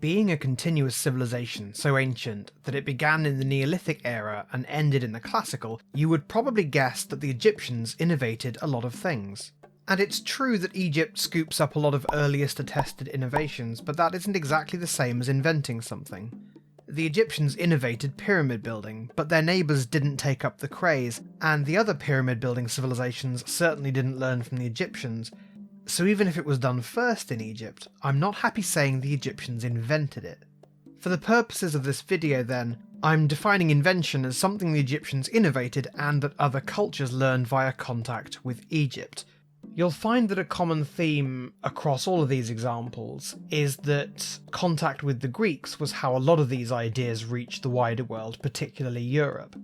Being a continuous civilization so ancient that it began in the Neolithic era and ended in the Classical, you would probably guess that the Egyptians innovated a lot of things. And it's true that Egypt scoops up a lot of earliest attested innovations, but that isn't exactly the same as inventing something. The Egyptians innovated pyramid building, but their neighbours didn't take up the craze, and the other pyramid building civilizations certainly didn't learn from the Egyptians. So even if it was done first in Egypt, I'm not happy saying the Egyptians invented it. For the purposes of this video then, I'm defining invention as something the Egyptians innovated and that other cultures learned via contact with Egypt. You'll find that a common theme across all of these examples is that contact with the Greeks was how a lot of these ideas reached the wider world, particularly Europe.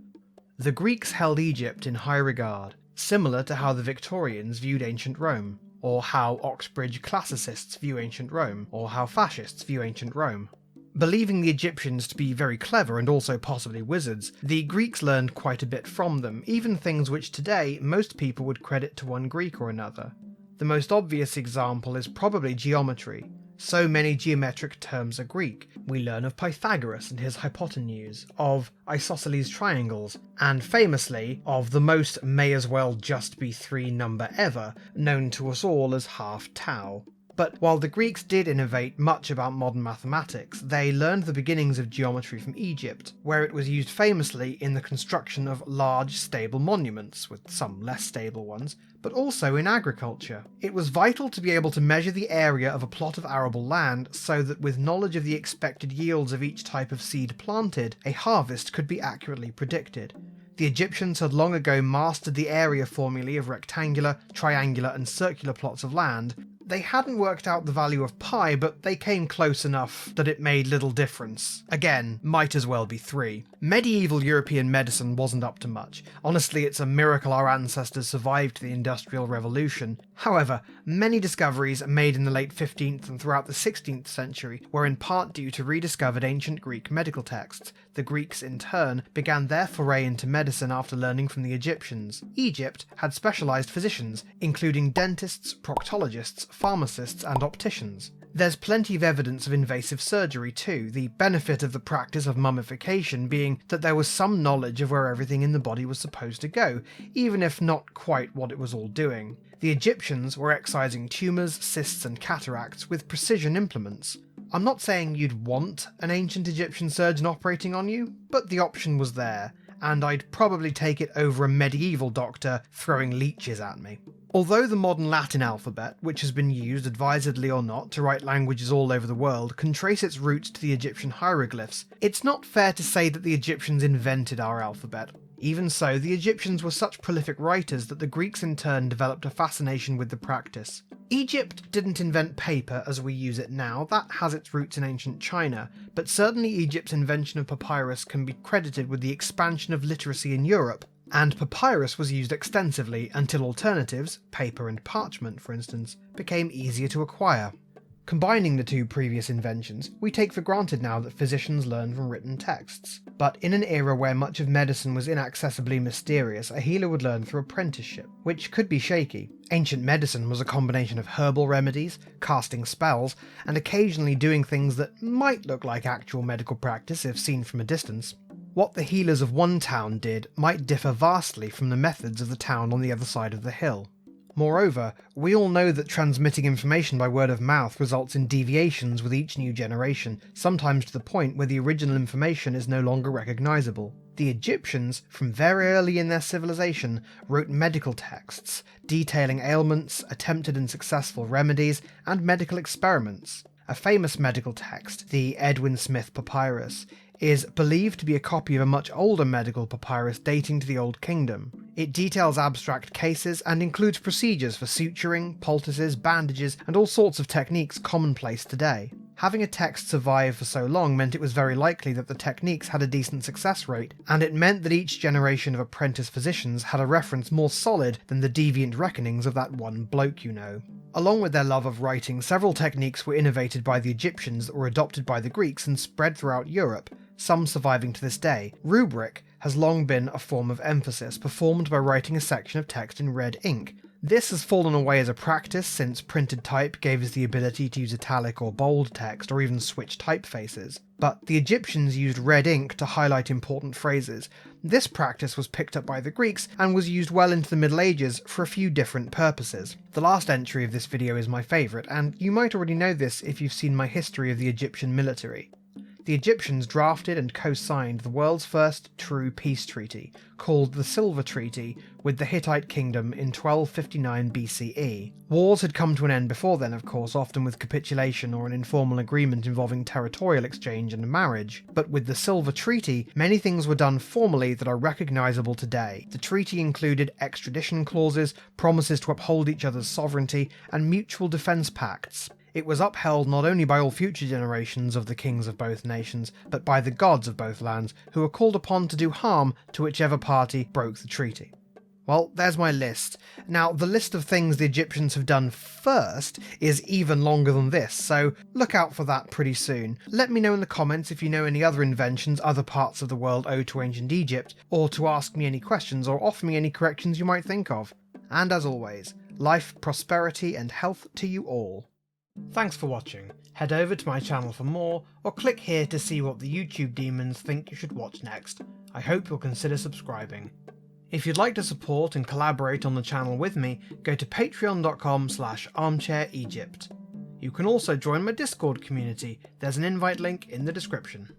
The Greeks held Egypt in high regard, similar to how the Victorians viewed ancient Rome, or how Oxbridge classicists view ancient Rome, or how fascists view ancient Rome. Believing the Egyptians to be very clever and also possibly wizards, the Greeks learned quite a bit from them, even things which today most people would credit to one Greek or another. The most obvious example is probably geometry. So many geometric terms are Greek. We learn of Pythagoras and his hypotenuse, of isosceles triangles, and famously of the most may as well just be 3 number ever, known to us all as half tau. But while the Greeks did innovate much about modern mathematics, they learned the beginnings of geometry from Egypt, where it was used famously in the construction of large, stable monuments, with some less stable ones, but also in agriculture. It was vital to be able to measure the area of a plot of arable land so that with knowledge of the expected yields of each type of seed planted, a harvest could be accurately predicted. The Egyptians had long ago mastered the area formulae of rectangular, triangular and circular plots of land. They hadn't worked out the value of pi, but they came close enough that it made little difference. Again, might as well be 3. Medieval European medicine wasn't up to much. Honestly, it's a miracle our ancestors survived the Industrial Revolution. However, many discoveries made in the late 15th and throughout the 16th century were in part due to rediscovered ancient Greek medical texts. The Greeks, in turn, began their foray into medicine after learning from the Egyptians. Egypt had specialised physicians, including dentists, proctologists, pharmacists and opticians. There's plenty of evidence of invasive surgery too, the benefit of the practice of mummification being that there was some knowledge of where everything in the body was supposed to go, even if not quite what it was all doing. The Egyptians were excising tumours, cysts and cataracts with precision implements. I'm not saying you'd want an ancient Egyptian surgeon operating on you, but the option was there, and I'd probably take it over a medieval doctor throwing leeches at me. Although the modern Latin alphabet, which has been used, advisedly or not, to write languages all over the world, can trace its roots to the Egyptian hieroglyphs, it's not fair to say that the Egyptians invented our alphabet. Even so, the Egyptians were such prolific writers that the Greeks in turn developed a fascination with the practice. Egypt didn't invent paper as we use it now, that has its roots in ancient China, but certainly Egypt's invention of papyrus can be credited with the expansion of literacy in Europe, and papyrus was used extensively until alternatives, paper and parchment for instance, became easier to acquire. Combining the two previous inventions, we take for granted now that physicians learn from written texts. But in an era where much of medicine was inaccessibly mysterious, a healer would learn through apprenticeship, which could be shaky. Ancient medicine was a combination of herbal remedies, casting spells, and occasionally doing things that might look like actual medical practice if seen from a distance. What the healers of one town did might differ vastly from the methods of the town on the other side of the hill. Moreover, we all know that transmitting information by word of mouth results in deviations with each new generation, sometimes to the point where the original information is no longer recognisable. The Egyptians, from very early in their civilization, wrote medical texts, detailing ailments, attempted and successful remedies, and medical experiments. A famous medical text, the Edwin Smith Papyrus, is believed to be a copy of a much older medical papyrus dating to the Old Kingdom. It details abstract cases and includes procedures for suturing, poultices, bandages, and all sorts of techniques commonplace today. Having a text survive for so long meant it was very likely that the techniques had a decent success rate, and it meant that each generation of apprentice physicians had a reference more solid than the deviant reckonings of that one bloke you know. Along with their love of writing, several techniques were innovated by the Egyptians that were adopted by the Greeks and spread throughout Europe, some surviving to this day. Rubric has long been a form of emphasis, performed by writing a section of text in red ink. This has fallen away as a practice since printed type gave us the ability to use italic or bold text or even switch typefaces. But the Egyptians used red ink to highlight important phrases. This practice was picked up by the Greeks and was used well into the Middle Ages for a few different purposes. The last entry of this video is my favourite, and you might already know this if you've seen my history of the Egyptian military. The Egyptians drafted and co-signed the world's first true peace treaty, called the Silver Treaty, with the Hittite kingdom in 1259 BCE. Wars had come to an end before then, of course, often with capitulation or an informal agreement involving territorial exchange and marriage, but with the Silver Treaty, many things were done formally that are recognisable today. The treaty included extradition clauses, promises to uphold each other's sovereignty, and mutual defence pacts. It was upheld not only by all future generations of the kings of both nations, but by the gods of both lands, who were called upon to do harm to whichever party broke the treaty. Well, there's my list. Now, the list of things the Egyptians have done first is even longer than this, so look out for that pretty soon. Let me know in the comments if you know any other inventions other parts of the world owe to ancient Egypt, or to ask me any questions or offer me any corrections you might think of. And as always, life, prosperity, and health to you all. Thanks for watching. Head over to my channel for more, or click here to see what the YouTube demons think you should watch next. I hope you'll consider subscribing. If you'd like to support and collaborate on the channel with me, go to patreon.com/armchairegypt. You can also join my Discord community, there's an invite link in the description.